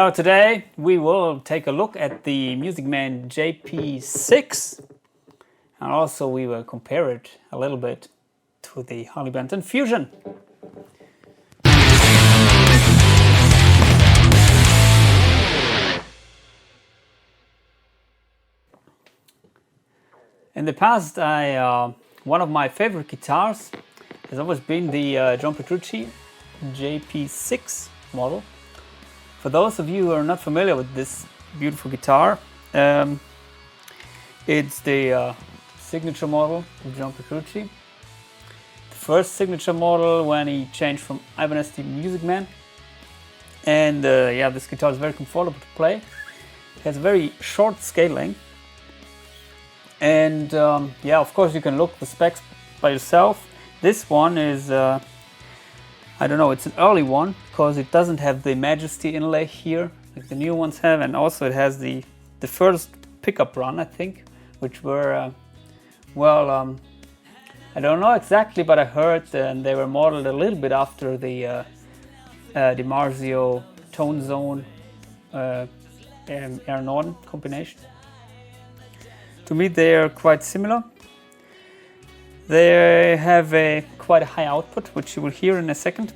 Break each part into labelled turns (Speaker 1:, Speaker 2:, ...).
Speaker 1: So today we will take a look at the Musicman JP6, and also we will compare it a little bit to the Harley Benton Fusion. In the past, one of my favorite guitars has always been the John Petrucci JP6 model. For those of you who are not familiar with this beautiful guitar, it's the signature model of John Petrucci. The first signature model when he changed from Ibanez to Musicman. And yeah, this guitar is very comfortable to play. It has a very short scale length. And yeah, of course you can look the specs by yourself. This one is, I don't know, it's an early one because it doesn't have the Majesty inlay here like the new ones have, and also it has the first pickup run, I think, which were, well, I don't know exactly, but I heard they were modeled a little bit after the DiMarzio Tone Zone Air Norton combination. To me, they are quite similar. They have quite a high output, which you will hear in a second.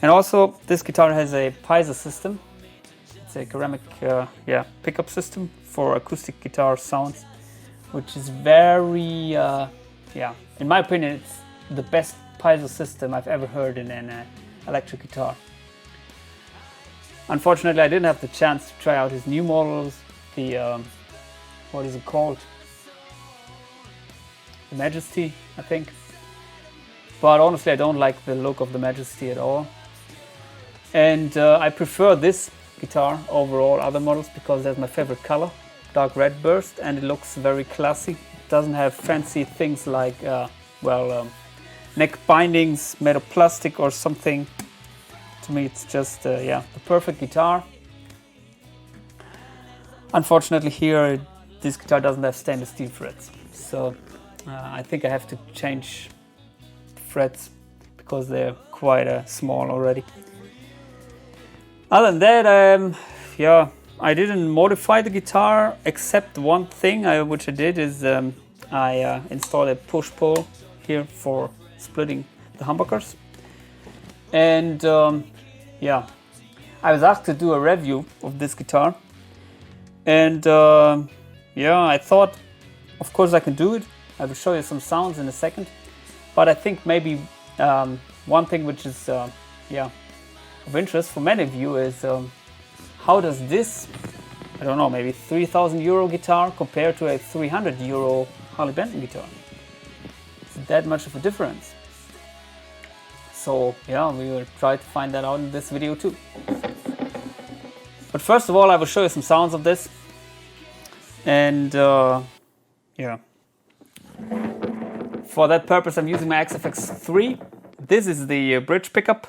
Speaker 1: And also, this guitar has a Piezo system. It's a ceramic pickup system for acoustic guitar sounds, which is very, in my opinion, it's the best Piezo system I've ever heard in an electric guitar. Unfortunately, I didn't have the chance to try out his new models, the, what is it called? The Majesty, I think. But honestly, I don't like the look of the Majesty at all. And I prefer this guitar over all other models because that's my favorite color, dark red burst, and it looks very classy. It doesn't have fancy things like, neck bindings made of plastic or something. To me, it's just, the perfect guitar. Unfortunately, here, this guitar doesn't have stainless steel frets. So I think I have to change the frets because they're quite small already. Other than that, I didn't modify the guitar except one thing which I did is I installed a push-pull here for splitting the humbuckers. And I was asked to do a review of this guitar. And I thought, of course I can do it. I will show you some sounds in a second. But I think maybe one thing which is of interest for many of you is how does this, I don't know, maybe 3,000 euro guitar compare to a 300 euro Harley Benton guitar? Is it that much of a difference? So yeah, we will try to find that out in this video too. But first of all, I will show you some sounds of this. And for that purpose, I'm using my AxeFx 3. This is the bridge pickup.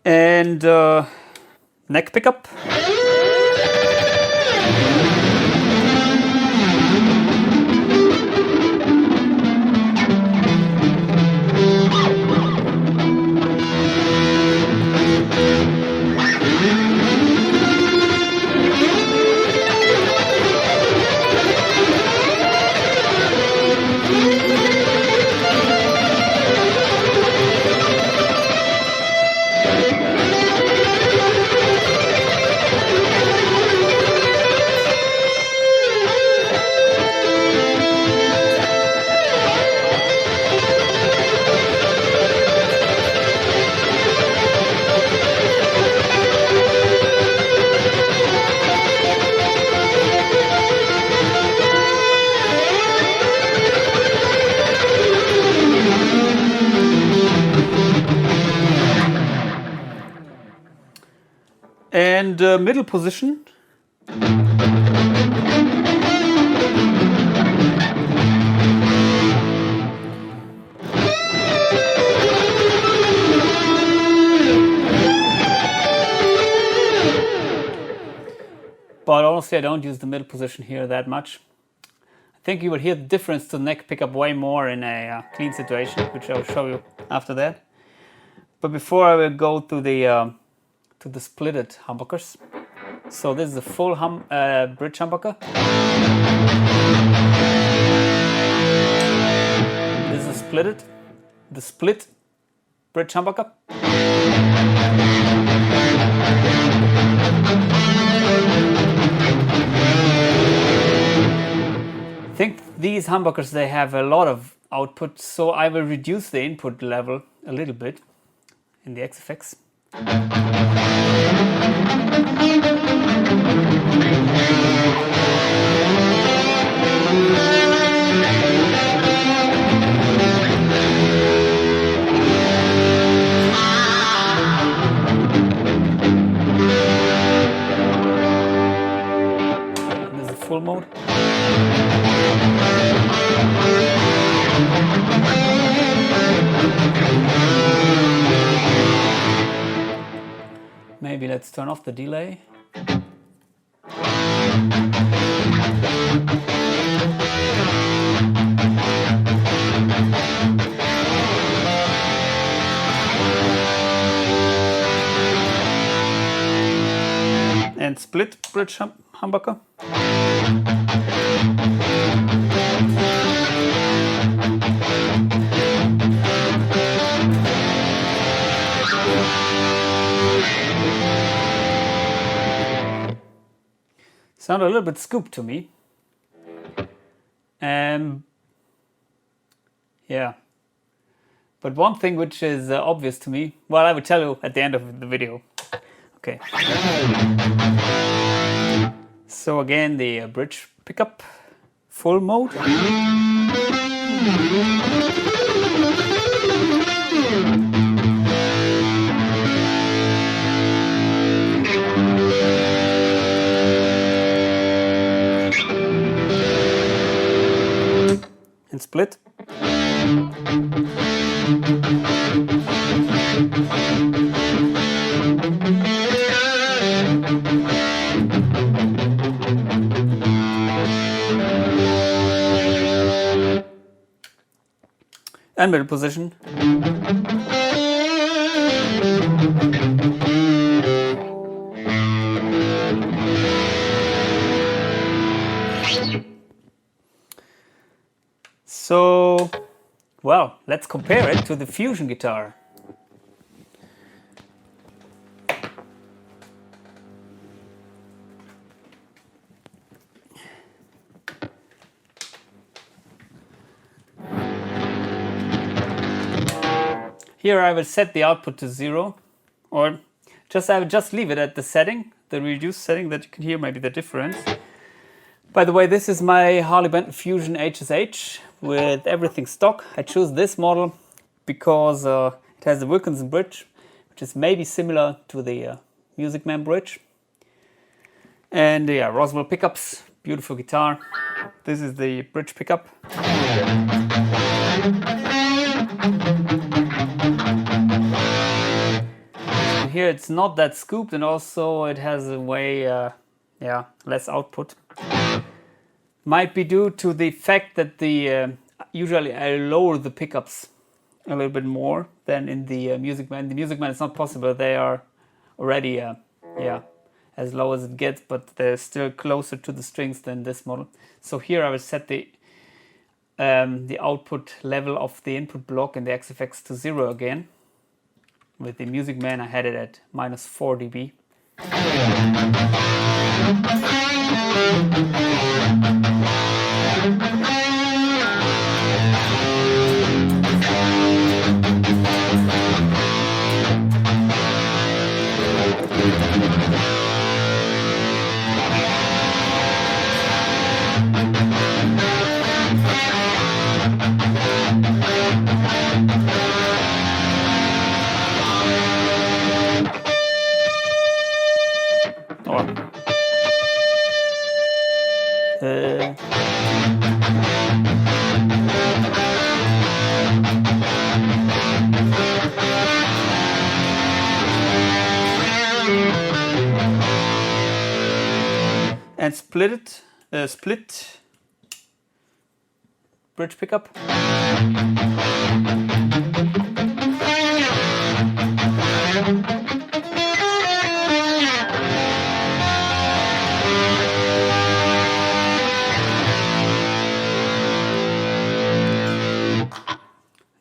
Speaker 1: And neck pickup. And middle position. But honestly, I don't use the middle position here that much. I think you will hear the difference to the neck pickup way more in a clean situation, which I will show you after that. But before I will go to the splitted humbuckers. So this is the full bridge humbucker. This is the split bridge humbucker. I think these humbuckers, they have a lot of output, so I will reduce the input level a little bit in the AxeFx. This is full mode. Maybe let's turn off the delay. And split bridge humbucker. Sounded a little bit scooped to me. Yeah. But one thing which is obvious to me, well, I will tell you at the end of the video. Okay. So again, the bridge pickup, full mode. And split. And middle position. So, well, let's compare it to the Fusion guitar. Here I will set the output to 0, or I will just leave it at the setting, the reduced setting, that you can hear maybe the difference. By the way, this is my Harley Benton Fusion HSH with everything stock. I chose this model because it has the Wilkinson bridge, which is maybe similar to the Musicman bridge. And yeah, Roswell pickups, beautiful guitar. This is the bridge pickup. And here it's not that scooped, and also it has a way less output. Might be due to the fact that usually I lower the pickups a little bit more than in the Musicman. The Musicman is not possible. They are already as low as it gets, but they're still closer to the strings than this model. So here I will set the output level of the input block in the AxeFx to 0 again. With the Musicman I had it at -4 dB. and split bridge pickup.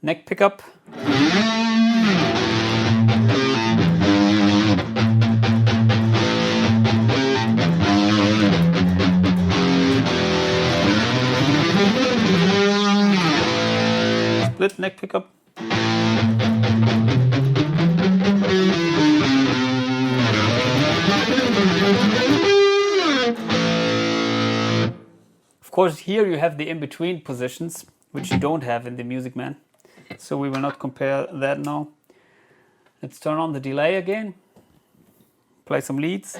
Speaker 1: Neck pickup. Split neck pickup. Of course, here you have the in-between positions, which you don't have in the Musicman. So we will not compare that now. Let's turn on the delay again. Play some leads.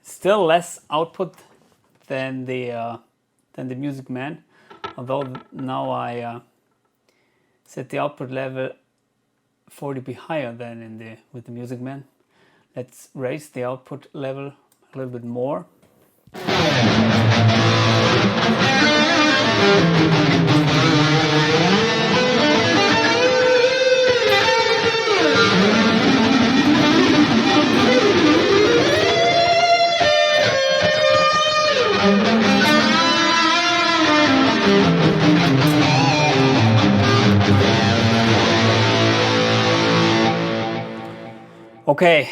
Speaker 1: Still less output than the Musicman, although now I set the output level 4 dB higher than with the Musicman. Let's raise the output level a little bit more. Okay,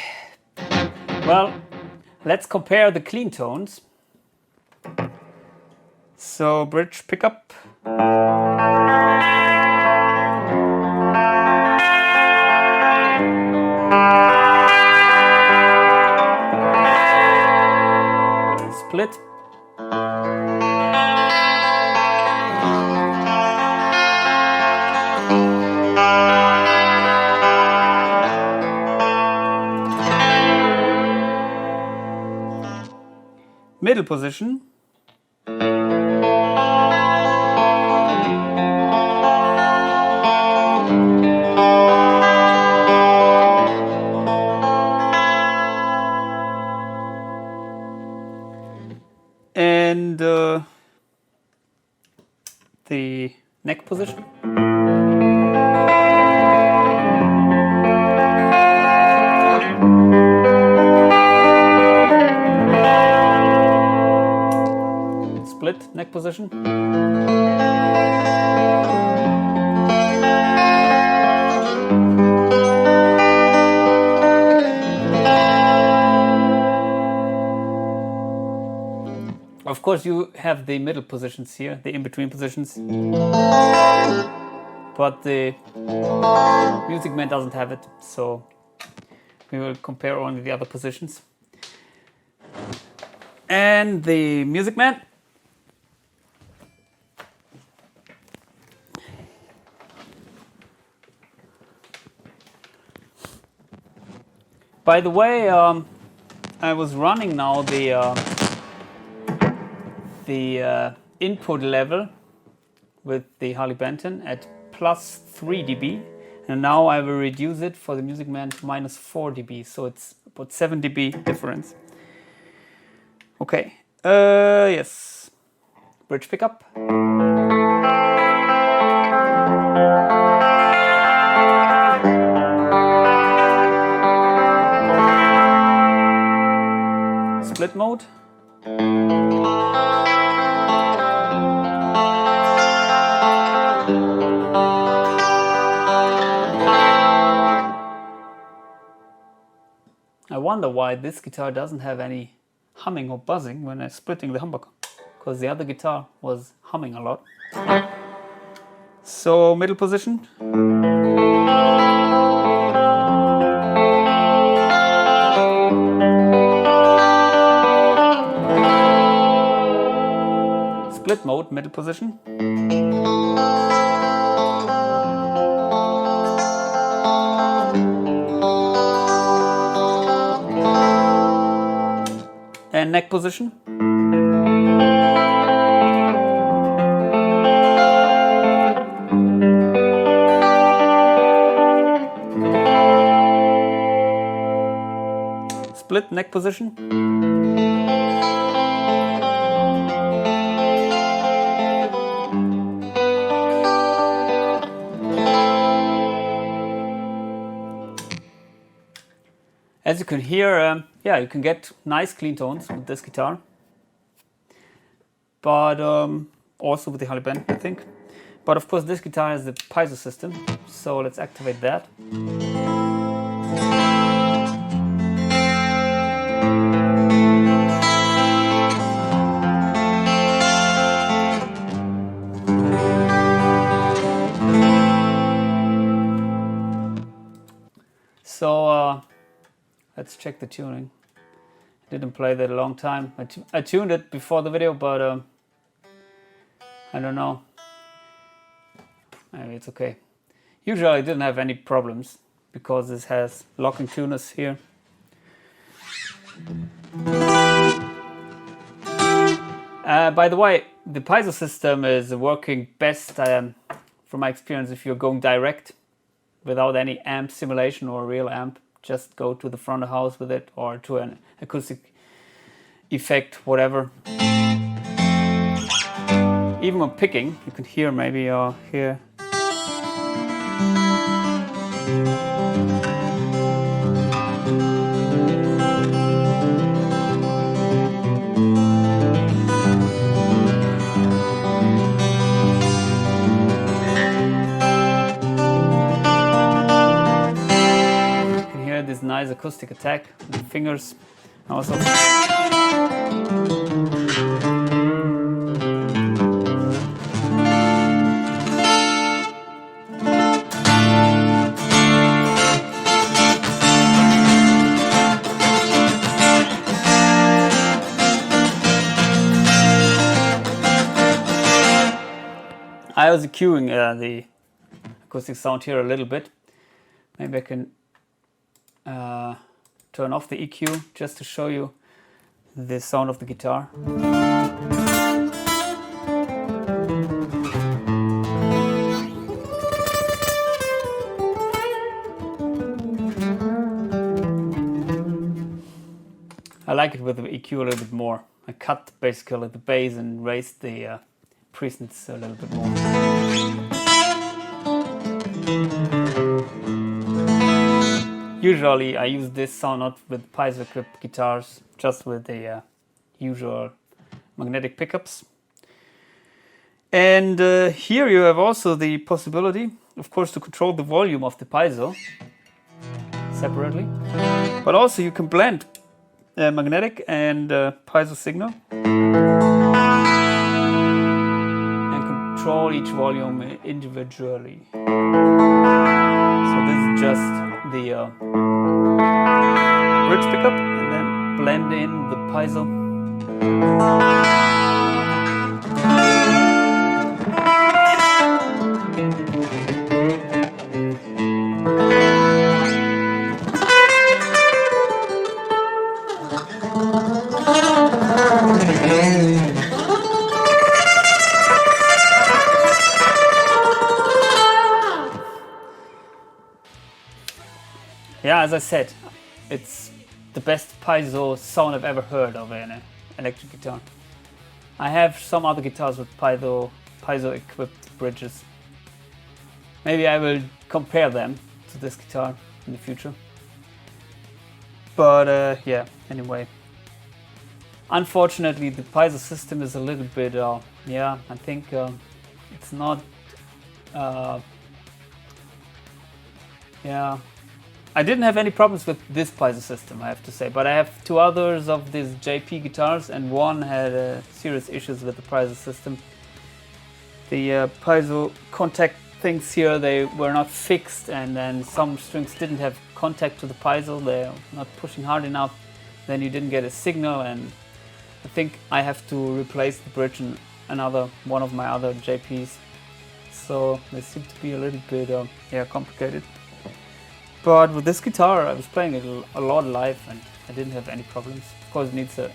Speaker 1: well, let's compare the clean tones. So, bridge pickup. Split. Middle position. And the neck position. Split neck position. Of course, you have the middle positions here, the in-between positions, but the Musicman doesn't have it, so we will compare only the other positions. And the Musicman. By the way, I was running now the input level with the Harley Benton at plus 3 dB, and now I will reduce it for the Musicman to minus 4 dB, so it's about 7 dB difference. Okay, yes, bridge pickup. Split mode. I wonder why this guitar doesn't have any humming or buzzing when I'm splitting the humbucker, because the other guitar was humming a lot. So middle position. Split mode, middle position. And neck position. Split neck position. As you can hear, yeah, you can get nice clean tones with this guitar, but also with the Harley Benton, I think. But of course, this guitar has the Piezo system, so let's activate that. So let's check the tuning. I didn't play that a long time. I tuned it before the video, but I don't know. Maybe it's okay. Usually I didn't have any problems because this has locking tuners here. By the way, the Piezo system is working best, from my experience, if you're going direct without any amp simulation or a real amp. Just go to the front of the house with it, or to an acoustic effect, whatever. Even when picking, you can hear maybe here. This nice acoustic attack with the fingers. Also, I was EQing the acoustic sound here a little bit. Maybe I can turn off the EQ just to show you the sound of the guitar. I like it with the EQ a little bit more. I cut basically the bass and raised the presets a little bit more. Usually I use this sound not with Piezo equipped guitars, just with the usual magnetic pickups. And here you have also the possibility, of course, to control the volume of the Piezo separately. But also you can blend magnetic and Piezo signal and control each volume individually. So this is just the bridge pickup, and then blend in the Piezo. Yeah, as I said, it's the best Piezo sound I've ever heard of an electric guitar. I have some other guitars with Piezo equipped bridges. Maybe I will compare them to this guitar in the future. But yeah, anyway. Unfortunately, the Piezo system is a little bit, yeah, I think it's not, yeah, I didn't have any problems with this Piezo system, I have to say, but I have 2 others of these JP guitars, and one had serious issues with the Piezo system. The Piezo contact things here, they were not fixed, and then some strings didn't have contact to the Piezo, they're not pushing hard enough, then you didn't get a signal, and I think I have to replace the bridge in one of my other JPs. So they seem to be a little bit complicated. But with this guitar I was playing it a lot live and I didn't have any problems. Of course it needs a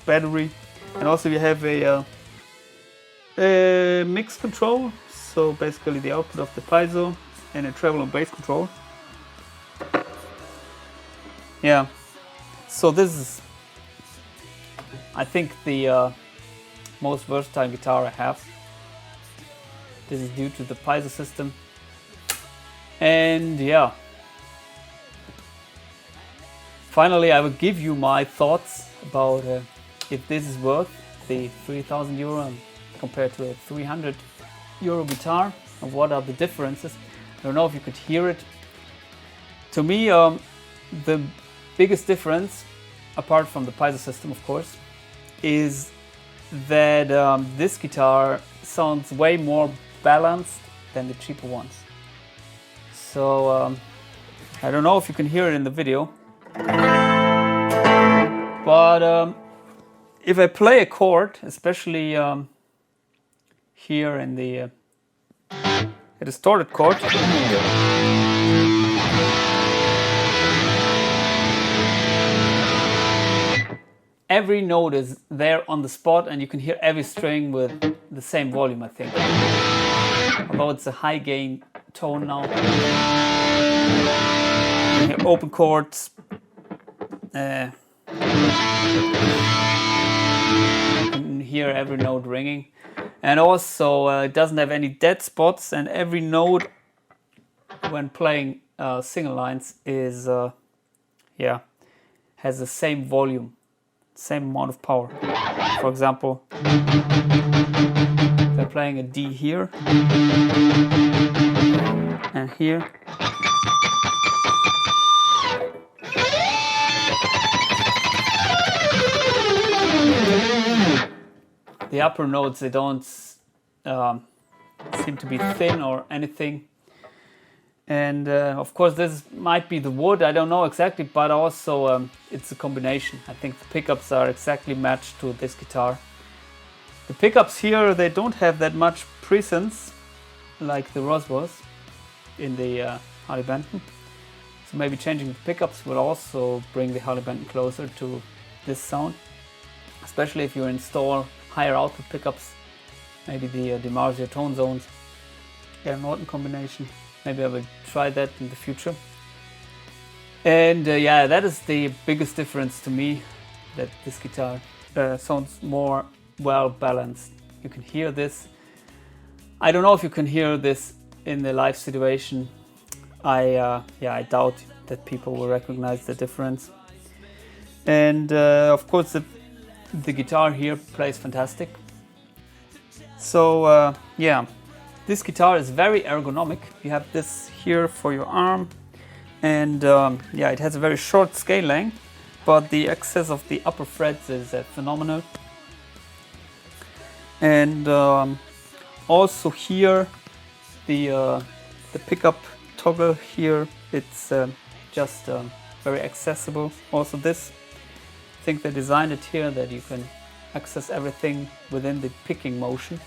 Speaker 1: battery, and also you have a mix control, so basically the output of the Piezo, and a treble and bass control. Yeah, so this is, I think, the most versatile guitar I have. This is due to the Piezo system. And yeah, finally I will give you my thoughts about if this is worth the 3,000 euro compared to a 300 euro guitar, and what are the differences. I don't know if you could hear it. To me, the biggest difference, apart from the Piezo system of course, is that this guitar sounds way more balanced than the cheaper ones. So I don't know if you can hear it in the video, but if I play a chord, especially here in the a distorted chord, every note is there on the spot, and you can hear every string with the same volume, I think. Although it's a high gain tone now. You hear open chords. You can hear every note ringing. And also it doesn't have any dead spots, and every note when playing single lines is has the same volume, same amount of power. For example, if I'm playing a D here and here, the upper notes, they don't seem to be thin or anything. And of course this might be the wood, I don't know exactly, but also it's a combination. I think the pickups are exactly matched to this guitar. The pickups here, they don't have that much presence like the Ross was in the Harley Benton. So maybe changing the pickups will also bring the Harley Benton closer to this sound. Especially if you install higher output pickups, maybe the DiMarzio tone zones, and Norton combination. Maybe I will try that in the future. And yeah, that is the biggest difference to me, that this guitar sounds more well balanced. You can hear this. I don't know if you can hear this in the live situation. I doubt that people will recognize the difference. And of course the guitar here plays fantastic. So yeah, this guitar is very ergonomic. You have this here for your arm, and yeah, it has a very short scale length, but the access of the upper frets is phenomenal. And also here, the pickup toggle here, it's just very accessible. Also this, I think they designed it here that you can access everything within the picking motion.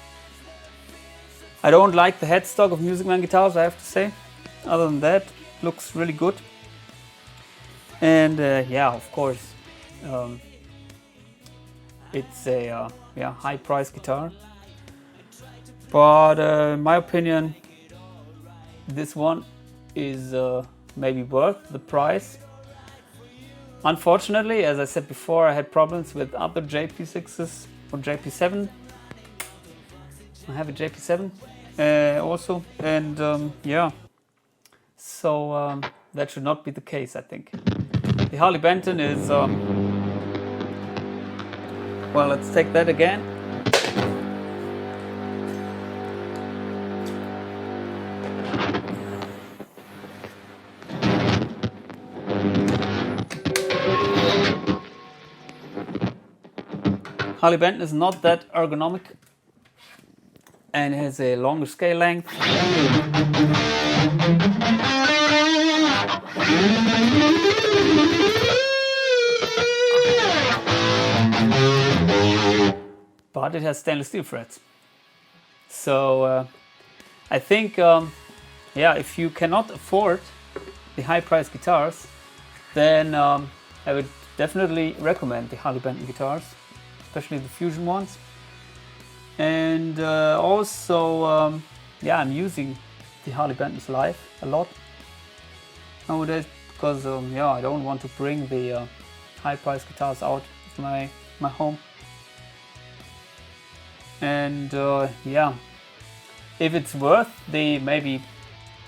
Speaker 1: I don't like the headstock of Musicman guitars, I have to say. Other than that, looks really good. And yeah, of course, it's a high price guitar. But in my opinion, this one is maybe worth the price. Unfortunately, as I said before, I had problems with other JP6s or JP7. I have a JP7 also, and yeah, so that should not be the case, I think. The Harley Benton is, well, let's take that again. Harley Benton is not that ergonomic and has a longer scale length. But it has stainless steel frets. So I think, yeah, if you cannot afford the high-priced guitars, then I would definitely recommend the Harley Benton guitars, especially the Fusion ones. And also, yeah, I'm using the Harley Bentons live a lot nowadays because, yeah, I don't want to bring the high-priced guitars out of my home. And yeah, if it's worth the maybe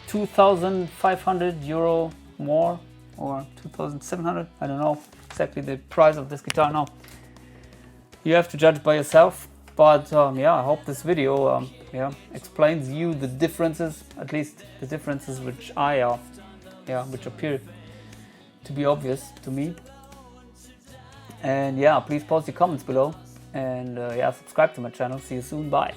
Speaker 1: 2,500 euro more or 2,700, I don't know exactly the price of this guitar now. You have to judge by yourself. But yeah, I hope this video yeah, explains you the differences, at least the differences which which appear to be obvious to me. And yeah, please post your comments below, and yeah, subscribe to my channel. See you soon. Bye.